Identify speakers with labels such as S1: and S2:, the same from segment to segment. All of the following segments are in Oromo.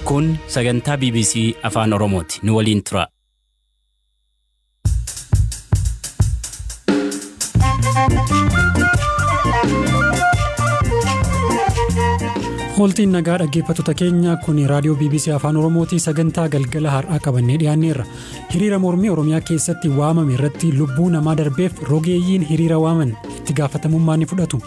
S1: Kun sagantaa BBC afaan Oromooti. Nu waliin tura.
S2: Holtiin nagaa dhaggeeffattoota keenya kun raadiyoo BBC afaan Oromooti sagantaa galgala har'aa qabannee dhiyaanneerra. Hiriira mormii Oromiyaa keessatti waamame irratti lubbuu namaa darbeef rogeeyyiin hiriira waaman itti gaafatamummaa ni fudhatu.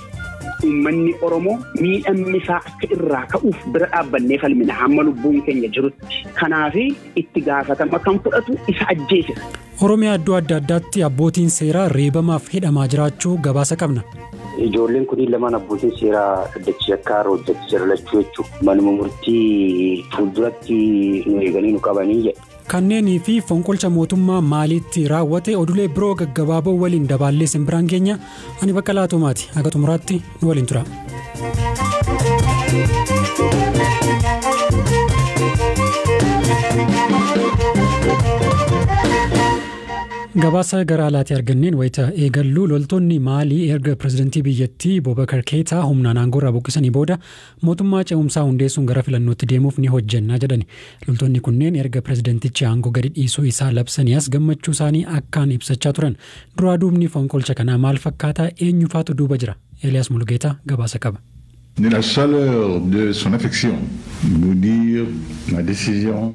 S3: Uummanni Oromoo miidhamni isaa akka irraa ka'uuf bira dhaabbannee falmina hamma lubbuun keenya jirutti. Kanaaf itti gaafatama kan fudhatu isa ajjeesisa.
S2: Oromiyaa iddoo adda addaatti abbootiin seeraa reebamaaf hidhamaa jiraachuu gabaasa qabna.
S4: Ijoolleen kunniin lamaan abbootiin seeraa dachee akka hojjetti jiralachuu jechuudha. Manuma murtii fuulduratti nu eeganii nu qabanii jedha.
S2: Kanneenii fi fonqolcha mootummaa maalitti raawwate oduulee biroo gaggabaaboo waliin dabaallee simbiraan keenya ani Baqqalaa Tumaati. Haga xumuraatti nu waliin tura. Gabaasa gara alaatti arganneen wayita eegallu loltoonni Maalii erga pirezidantii biyyattii Bobakar Keetaa humnaan aangoorraa buqqisanii booda mootummaa ce'umsaa hundeessuun gara filannootti deemuuf ni hojjannaa jedhani. Loltoonni kunneen erga pirezidantichi aangoo gadi dhiisuu isaa labsaniis gammachuu isaanii akkaan ibsachaa turan. Duraa duubni fonqolcha kanaa maal fakkaata eenyufaatu duuba jira? Elias Mulgeetaa gabaasa qaba.
S5: De la chaleur de son affection, vous dire ma décision.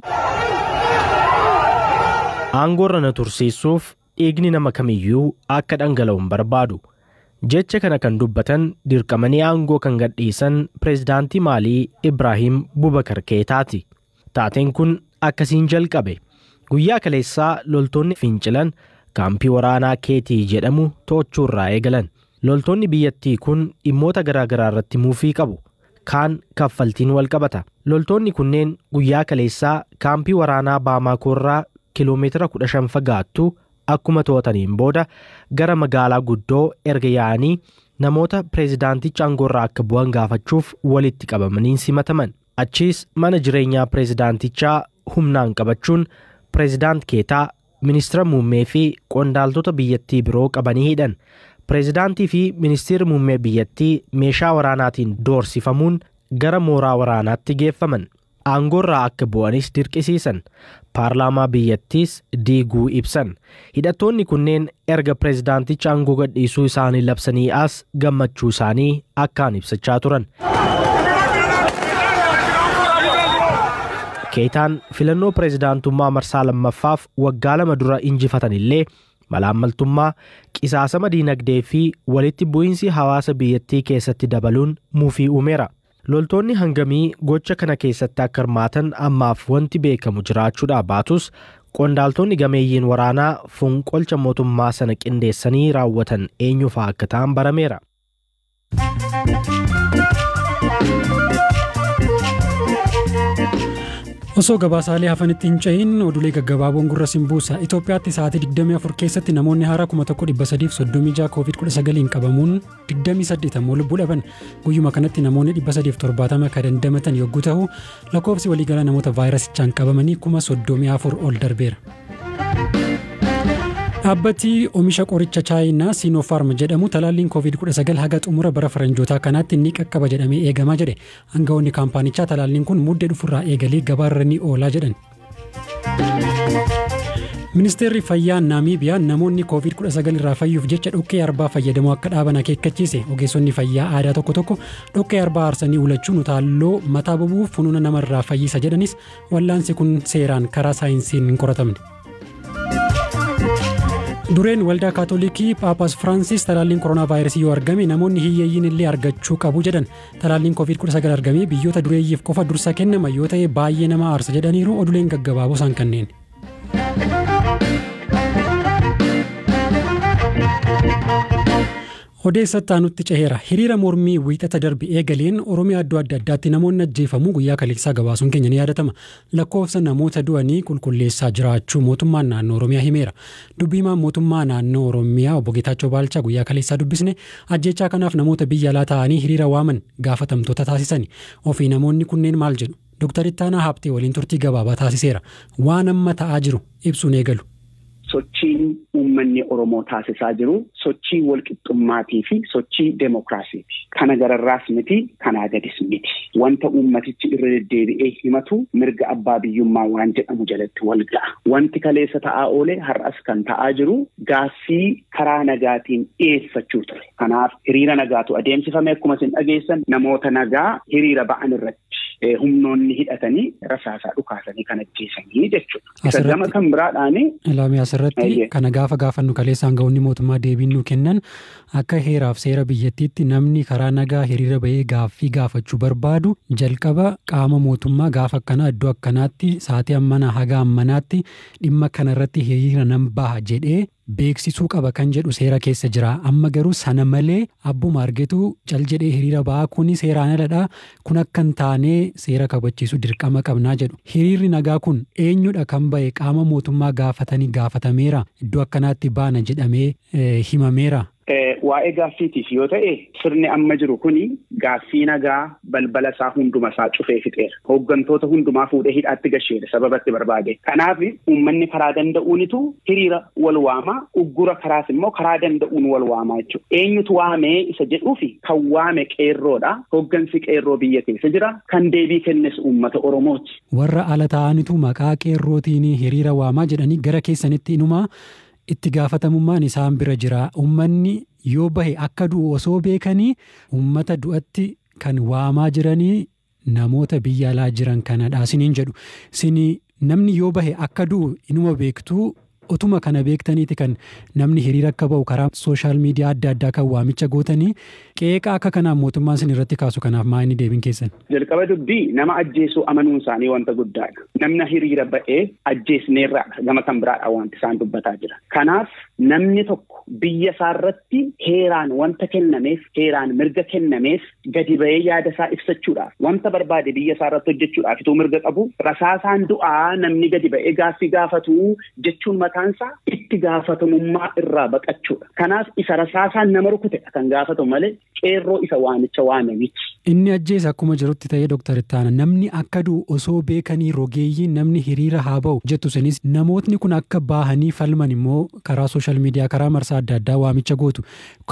S6: Aangoorra na tursiisuuf dhiigni nama kamiyyuu akka dhangala'uun barbaadu. Jecha kana kan dubbatan dirqamanii aangoo kan gadhiisan pireezidaantii Maalii Ibraahim Bubakar Keetaati. Taateen kun akkasiin jalqabe. Guyyaa kaleessaa loltoonni fincilan kaampii waraanaa Keetii jedhamu to'achuurraa eegalan. Loltoonni biyyattii kun dhimmoota garaa garaa irratti muufii qabu. Kaan kaffaltiin wal qabata. Loltoonni kunneen guyyaa kaleessaa kaampii waraanaa Baamaakoorraa kiiloomeetira 15 fagaattu akkuma to'ataniin booda gara magaalaa guddoo erga yaa'anii namoota pireezidaanticha aangoorraa akka bu'an gaafachuuf walitti qabamanii simataman. Achiis mana jireenyaa pireezidaantichaa humnaan qabachuun pireezidaant Keetaa, ministeera muummee fi qondaaltota biyyattii biroo qabanii hidhan. Pireezidaantii fi ministeerri muummee biyyattii meeshaa waraanaatiin doorsifamuun gara mooraa waraanaatti geeffaman. Aangoorraa akka bu'anis dirqisiisan. Paarlaamaa biyyattiis diiguu ibsan. Hidhattoonni kunneen erga pireezidaanticha aangoo gadhiisuu isaanii labsanii as gammachuu isaanii akkaan ibsachaa turan. Keetaan filannoo pireezidaantummaa marsaa lammaffaaf waggaa 2 dura injifatan illee malaammaltummaa, qisaasama diinagdee fi walitti bu'iinsi hawaasa biyyattii keessatti dabaluun muufii uumeera. Loltoonni hangamii gocha kana keessatti akka hirmaatan ammaaf wanti beekamu jiraachuudhaa baatus qondaaltonni gameeyyiin waraanaa fonqolcha mootummaa sana qindeessanii raawwatan eenyufaa akka ta'an barameera.
S2: Osoo gabaasaalee hafanitti hin ce'in oduulee gaggabaaboon gurra simbuusa. Itoophiyaatti sa'aatii 24 keessatti namoonni haaraa 1336 COVID-19 qabamuun 28 ammoo lubbuu dhaban. Guyyuma kanatti namoonni 370 kan dandamatan yogguu ta'u lakkoofsi waliigala namoota vaayirasichaan qabamanii 34,000 ol darbeera. Dhaabbati oomisha qoricha Chaayinaa Sinopharm jedhamu talaalliin COVID-19 haga xumura bara faranjootaa kanaatti ni qaqqaba jedhamee eegamaa jedhe. Aangawoonni kaampaanichaa talaalliin kun muddee dhufurraa eegalee gabaarra ni oolaa jedhan. Ministeerri fayyaa Naamiibiyaa namoonni COVID-19 irraa fayyuuf jecha dhoqqee arbaa fayyadamuu akka dhaaban akeekkachiise. Ogeessonni fayyaa aadaa tokko tokko dhoqqee arbaa aarsanii ulachuun utaaloo mataa bobuuf funuuna namarraa fayyisa jedhanis wallaansi kun seeraan karaa saayinsiin hin qoratamne. Dureen waldaa kaatolikii Paapaas Firaansis talaalliin koronaa vaayirasii yoo argame namoonni hiyyeeyyiin illee argachuu qabu jedhan. Talaalliin COVID-19 argame biyyoota dureeyyiif qofa dursa kennama yoo ta'e baay'ee nama aarsa jedhaniiru oduuleen gaggabaaboo isaan kanneen. Odeessatti aanutti ceheera. Hiriira mormii wiixata darbe eegaleen Oromiyaa iddoo adda addaatti namoonni ajjeefamuu guyyaa kaleessaa gabaasuun keenya ni yaadatama. Lakkoofsa namoota du'anii qulqulleessaa jiraachuu mootummaan naannoo Oromiyaa himeera. Dubbiimaan mootummaa naannoo Oromiyaa obbo Geetaachoo Baalchaa guyyaa kaleessaa dubbisne ajjechaa kanaaf namoota biyya alaa ta'anii hiriira waaman gaafatamtoota taasisani. Ofii namoonni kunneen maal jedhu? Dr. Etana Habte waliin turtii gabaabaa taasiseera. Waan amma ta'aa jiru ibsuun eegalu.
S3: sochiin uummanni Oromoo taasisaa jiru sochii walqixxummaatii fi sochii deemokiraasiiti. Kana gararraas miti, kanaa gadis miti. Wanta uummatichi irra deddeebi'ee himatu mirga abbaa biyyummaa waan jedhamu jalatti wal ga'a. Wanti kaleessa ta'aa oole har'as kan ta'aa jiru gaaffii karaa nagaatiin dhiyeeffachuu ture. Kanaaf hiriira nagaatu adeemsifame akkuma isin dhageessan namoota nagaa hiriira ba'an irratti humnoonni hidhatanii rasaasaa dhukaasanii kan ajjeesanii jechuudha. Isa gama kan biraadhaani.
S2: Ilaamii asirratti kana gaafa gaafannu kaleessa aangawoonni mootummaa deebiin nu kennan akka heeraaf seera biyyattiitti namni karaa nagaa hiriira ba'ee gaaffii gaafachuu barbaadu jalqaba qaama mootummaa gaafa akkanaa iddoo akkanaatti sa'aatii ammanaa haga ammanaatti dhimma kanarratti hiriira nan baha jedhee beeksisuu qaba kan jedhu seera keessa jira. Amma garuu sana malee abbuma argetu cal jedhee hiriira ba'aa kuni seeraan aladha kun akka hin taane seera kabachiisu dirqama qabnaa jedhu. Hiriirri nagaa kun eenyudha kan ba'e qaama mootummaa gaafatanii gaafatameera iddoo akkanaatti baana jedhamee himameera.
S3: Waa'ee gaaffiitiif yoo ta'e sirni amma jiru kuni gaaffii nagaa balbala isaa hunduma isaa cufee fixeera. Hooggantoota hundumaa fuudhee hidhaatti gasheera sababatti barbaade. Kanaaf uummanni karaa danda'uunitu hiriira wal waamaa, uggura karaas immoo karaa danda'uun wal waamaa jechuudha. Eenyutu waamee isa jedhuufi kan waame qeerroodha. Hooggansi qeerroo biyya keessa jira. Kan deebii kennes uummata Oromooti.
S2: Warra ala ta'anitu maqaa qeerrootiin hiriira waamaa jedhanii gara keessanitti inumaa itti gaafatamummaan isaan bira jira. Uummanni yoo bahe akka du'u osoo beekanii uummata du'atti kan waamaa jiranii namoota biyya alaa jiran kanadha siniin jedhu. Sini namni yoo bahe akka du'u inuma beektuu otuma kana beektaniiti kan namni hiriira akka ba'u karaa sooshaal miidiyaa adda addaa kan waamicha gootanii qeeqa akka kanaan mootummaan sin irratti kaasu kanaaf maa inni deebiin keessan?
S3: Jalqaba dubbii nama ajjeesuu amanuun isaanii wanta guddaadha. Namni hiriira ba'ee ajjeesneerraadha gama kan biraadha wanti isaan dubbataa jira. Kanaaf namni tokko biyya isaarratti heeraan wanta kennameef heeraan mirga kennameef gadi ba'ee yaada isaa ibsachuudhaaf wanta barbaade biyya isaarratti hojjechuudhaaf ituu mirga qabu rasaasaan du'aa namni gadi ba'ee gaaffii gaafatu jechuun mataansaa itti gaafatamummaa irraa baqachuudha. Kanaaf isa rasaasaan nama rukute kan gaafatu malee qeerroo isa waamicha waame miti.
S2: Inni ajjeesa akkuma jirutti ta'ee Dr. Etana namni akka du'u osoo beekanii rogeeyyiin namni hiriira haa ba'u jettu sanis namootni kun akka baahanii falman immoo karaa sooshaal miidiyaa karaa marsaa adda addaa waamicha gootu.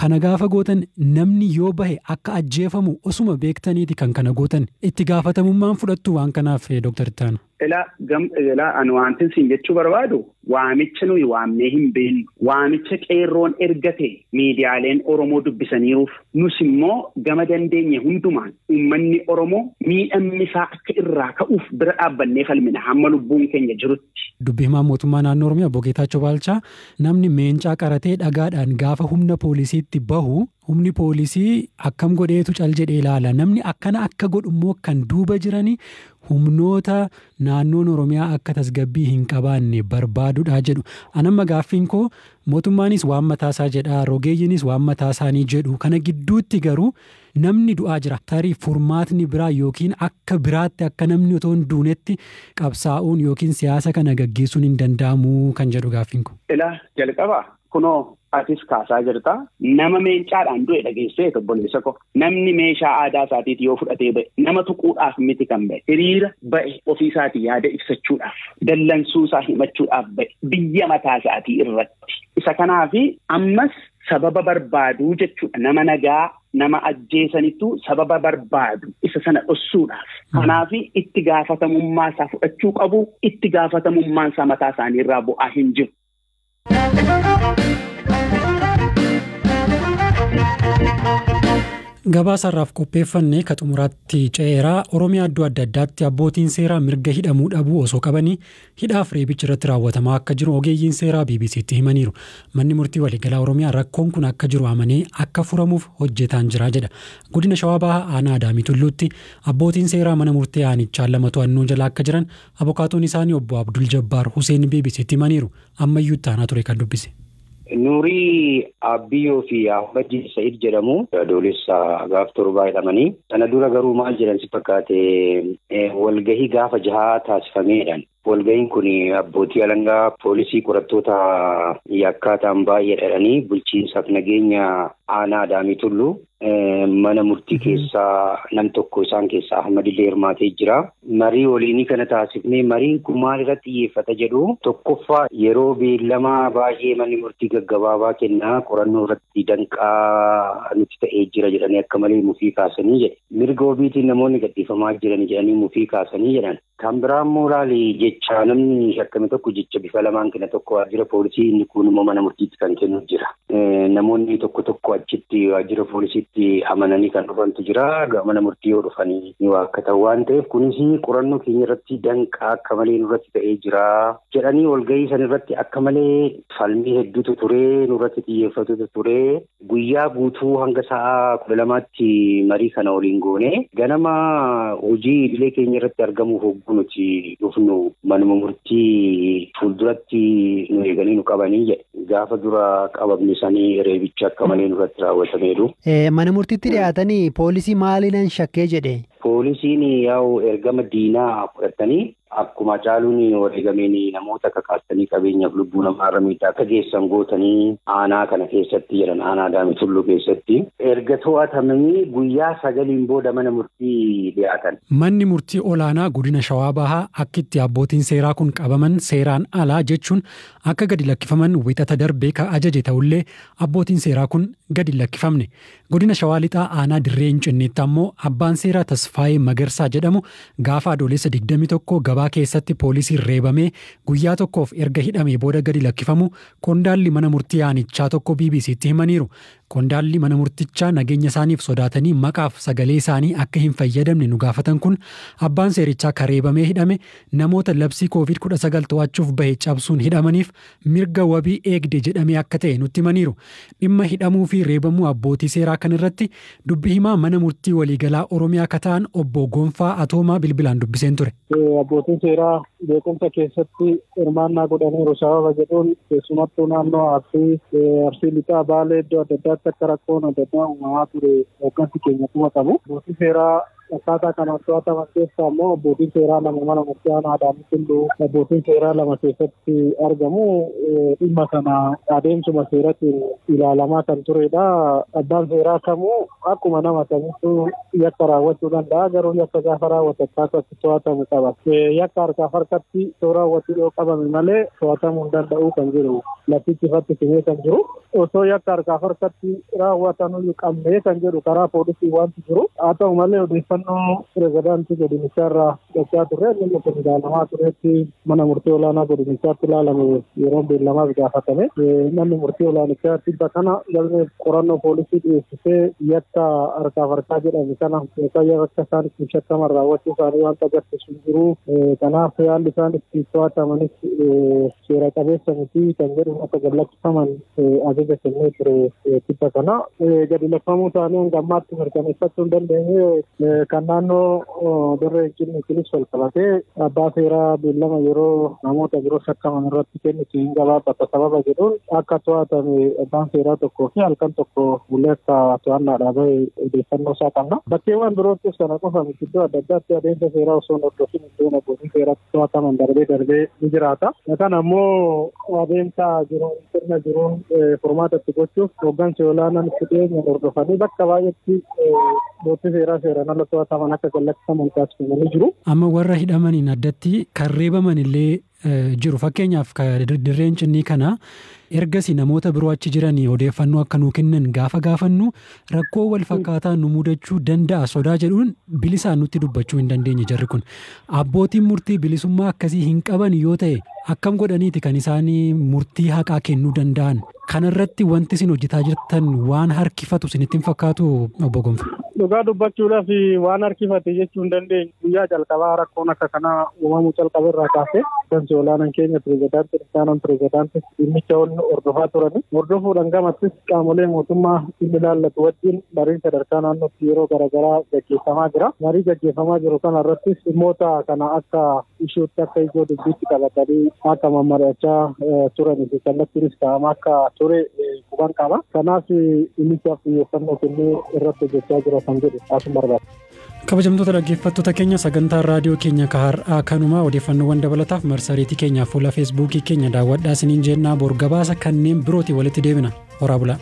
S2: Kana gaafa gootan namni yoo bahe akka ajjeefamu osuma beektaniiti kan kana gootan itti gaafatamummaan fudhattu waan kanaaf Dr. Etana.
S3: Ilaa ani wanti siin jechuu barbaadu waamicha nuyi waamnee hin beeknu. Waamicha qeerroon ergate miidiyaaleen Oromoo dubbisaniiruuf nus immoo gama dandeenye hundumaan uummanni Oromoo miidhamni isaa akka irraa ka'uuf bira dhaabbannee falmina hamma lubbuun keenya jirutti.
S2: Dubbii himaa mootummaa naannoo Oromiyaa Obbo Geetaachoo Baalchaa namni meencaa qaratee dhagaadhaan gaafa humna poolisiitti bahu humni poolisii akkam godheetu cal jedhee ilaala. Namni akkana akka godhu immoo kan duuba jiranii humnoota naannoon Oromiyaa akka tasgabbii hin qabaanne barbaaduudha jedhu. Anamma gaaffiin koo mootummaanis waan mataasaa jedha, rogeeyyiinis waan mataasaanii jedhu. Kana gidduutti garuu namni du'aa jira. Tarii furmaatni biraa yookiin akka biraatti akka namni otoo hin duunetti qabsaa'uun yookiin siyaasa kana gaggeessuun hin danda'amu kan jedhu gaaffiin koo.
S3: Ilaa jalqaba kunoo atis kaasaa jirta. Nama meencaadhaan du'e dhageessee obboleessa koo. Namni meeshaa aadaa isaatiiti yoo fudhatee ba'e nama tuquudhaaf miti kan ba'e. Hiriira ba'e ofiisaatii yaada ibsachuudhaaf dallansuu isaa himachuudhaaf ba'e biyya mataa isaatii irratti. Isa kanaafi ammas sababa barbaaduu jechuudha. Nama nagaa nama ajjeesanittu sababa barbaadu isa sana dhossuudhaaf. Kanaafi itti gaafatamummaa isaa fudhachuu qabu. Itti gaafatamummaan isaa mataa isaanii irraa bu'aa hin jiru.
S2: Gabaasarraaf qopheeffannee ka xumuraatti ce'eeraa Oromiyaa iddoo adda addaatti abbootiin seeraa mirga hidhamuu dhabuu osoo qabanii hidhaaf reebichi irratti raawwatamaa akka jiru ogeeyyiin seeraa BBC'tti himaniiru. Manni murtii waliigalaa Oromiyaa rakkoon kun akka jiru amanee akka furamuuf hojjetaan jira jedha. Godina Shawaa Bahaa aanaa Adaamii Tulluutti abbootiin seeraa mana murtii aanichaan lama to'annoo jala akka jiran abokaatoon isaanii obbo Abdul Jabbaar Huseen BBC'tti himaniiru. Ammayyuu taanaa ture kan dubbise.
S4: Nuurii Abiyyoo fi Ahmad Said jedhamu adoolessa gaaf torbaa jedhamanii sana dura garuu maal jedhan si fakkaate walgahii gaafa jahaa taasifameedhaan walga'iin kun abbootii alangaa poolisii qorattoota yakkaataan baay'ee dhadhanii bulchiinsaaf nageenya aanaa Adaamii Tulluu mana murtii keessaa nam tokko isaan keessaa Ahmadillee hirmaatee jira. Marii waliinii kana taasifnee mariin kun maal irratti xiyyeeffata jedhu tokkoffaa yeroo beellamaa baay'ee manni murtii gaggabaabaa kennaa qorannoo irratti danqaa nuti ta'ee jira jedhanii akka malee mufii kaasanii jedhe. Mirga wabiitiin namoonni gadhiifamaa jiran jedhanii mufii kaasanii jedhan. Kan biraan mooraalii jecha namni shakkame tokko jecha bifa lamaan kenna tokko waajjira poolisii inni kun immoo mana murtiitti kan kennu jira. Namoonni tokko achitti waajjira poolisiitti amananii kan dhufantu jira. Mana murtii yoo dhufanii ni waakkatan waan ta'eef kunis qorannoo keenya irratti danqaa akka malee nurratti ta'ee jira jedhanii walgahii san irratti akka malee falmii hedduutu ture nurratti xiyyeeffatutu ture. Guyyaa guutuu hanga sa'a 12tti marii kana waliin goone ganama hojii idilee keenya irratti argamuuf nuti dhufnu manuma murtii fuulduratti nu eeganii nu qabanii jedhe. Gaafa dura qabamni isaanii reebicha akka malee nurratti raawwatameeru.
S7: Mana murtiitti dhiyaatanii poolisii maaliin shakkee jedhe?
S4: Poolisiin yaa'u ergama diinaa fudhatanii akkuma caaluun wareegameen namoota kakaastanii qabeenyaaf lubbuu namaa irra miidhaa akka geessan gootanii aanaa kana keessatti jedhan aanaa Adaamii Tulluu keessatti erga to'atamanii guyyaa 9 booda mana murtii dhiyaatan.
S2: Manni murtii olaanaa godina Shawaa Bahaa akkitti abbootiin seeraa kun qabaman seeraan alaa jechuun akka gadi lakkifaman wixata darbee ka ajaje ta'ullee abbootiin seeraa kun gadi lakkifamne. Godina Shawaa Lixaa aanaa Dirree Hincinneetti ammoo abbaan seeraa Tasfaayee Magarsaa jedhamu gaafa adoolessa 21 gabaa keessatti poolisiin reebamee guyyaa tokkoof erga hidhamee booda gadi lakkifamu qondaalli mana murtii aanichaa tokko BBC'tti himaniiru. Qondaalli mana murtichaa nageenya isaaniif sodaatanii maqaaf sagalee isaanii akka hin fayyadamne nu gaafatan kun abbaan seerichaa kareebamee hidhame namoota labsii COVID-19 to'achuuf bahe cabsuun hidhamaniif mirga wabii eegde jedhamee akka ta'e nutti himaniiru. Dhimma hidhamuu fi reebamuu abbootii seeraa kan irratti dubbi himaa mana murtii waliigalaa Oromiyaa kataan obbo Gonfaa Atoomaa bilbilaan dubbiseen ture.
S8: Abbootiin seeraa beekumsa keessatti hirmaannaa godhaniiru sababa jedhuun keessumattuu naannoo Arsii Lixaa Baalee iddoo adda addaatti akka rakkoon adda addaa uumamaa ture hooggansi keenya kuma qabu. Abbootiin seeraa akkaataa kanaan to'ataman keessaa immoo abbootiin seeraa lama mana murtii aanaa Adaamii Tulluu abbootiin seeraa lama keessatti argamu. Dhimma kana adeemsuma seeratti ilaalamaa kan turedha. Abbaan seeraa kamuu akkuma nama kamittuu yakka raawwachuu danda'a garuu yakka gaafa raawwatu akkaataatti to'atamu qaba. Yakka harkaaf harkatti yoo raawwatu yoo qabame malee to'atamuu hin danda'u kan jiru lafichi ifatti simee kan jiru. Osoo yakka harkaaf harkatti raawwatanuu qabnee kan jedhu karaa poolisii wanti jiru. Haa ta'u malee odeeffannoo pirezidaantii godinicharraa dhaqaa turre inni kun ilaalamaa turetti mana murtii olaanaa godinichaatti ilaalame yeroo beellamaaf gaafatame. Manni murtii olaanichaa tibba kana galmee qorannoo poolisii dhiyeessisee yakka harkaaf harkaa jedhame kana yakka isaan ittiin shakkaman raawwachuu isaanii wanta agarsiisu jiru. Kanaaf haalli isaan ittiin to'atamanis seera qabeessa miti kan jedhu akka gad lakkifaman ajaja kennee ture tibba kana. Gadi lakkifamuu isaanii hanga ammaatti mirkaneeffachuu hin dandeenye kan naannoo Dirree Hincinneettis wal qabatee abbaa seeraa beellama yeroo namoota biroo shakkaman irratti kennitu hin gabaabbata sababa jedhuun akka to'atame abbaan seeraa tokkoo fi halkan tokko bulee akka to'annaadhaa bahe odeeffannoo isaa qabna. Bakkeewwan biroottis kana qofa miti iddoo adda addaatti adeemsa seeraa osoo hin hordofin iddoon abbootii seeratti to'ataman darbee ni jiraata. Kan ammoo adeemsa jiruun sirna jiruun furmaatatti gochuuf hooggansi olaanaan itti dhiyeenya hordofanii bakka baay'eetti abbootii seeraa seeraan ala to'ataman akka gallakkifaman taasifamanii jiru.
S2: Amma warra hidhamaniin addatti kan reebaman illee jiru. Fakkeenyaaf Dirree Hincinnee kana ergasii namoota biroo achi jiranii odeeffannoo akka nuu kennan gaafa gaafannu rakkoo wal fakkaataa nu mudachuu danda'a sodaa jedhuun bilisaan nutti dubbachuu hin dandeenye jarri kun. Abbootiin murtii bilisummaa akkasii hin qaban yoo ta'e akkam godhaniiti kan isaanii murtii haqaa kennuu danda'an? Kanarratti wanti isin hojjetaa jirtan waan harkifatu isinitti hin fakkaatu obbo Gonfaa?
S8: Dhugaa dubbachuudhaaf waan harkifate jechuu hin dandeenye. Guyyaa jalqabaa rakkoon akka kanaa uumamuu jalqabeerraa kaasee hooggansi olaanaan keenya pirezidaantii isaanaan pirezidaantii dhimmicha hordofaa turani. Hordofuudhaan gamattis qaamolee mootummaa dhimmi ilaallatu wajjin mariin sadarkaa naannootti yeroo garaagaraa gaggeeffamaa jira. Marii gaggeeffamaa jiru kana irrattis dhimmoota kana akka ishuutti akka ijoo dubbiitti qabatanii akka mammari'achaa turanii fi kallattiinis kaa'ama akka ture quban qaba. Kanaaf dhimmichaaf xiyyeeffannoo kennee irratti hojjechaa jira. kan jedhu asuma barbaada.
S2: Kabajamtoota dhaggeeffattoota keenya sagantaa raadiyoo keenya har'aa kanuma odeeffannoowwan dabalataaf marsariitii keenyaa fuula feesbuukii keenya daawwadhaa isiniin jennaa bor gabaasa kanneen birooti walitti deebina. Horaa bulaa.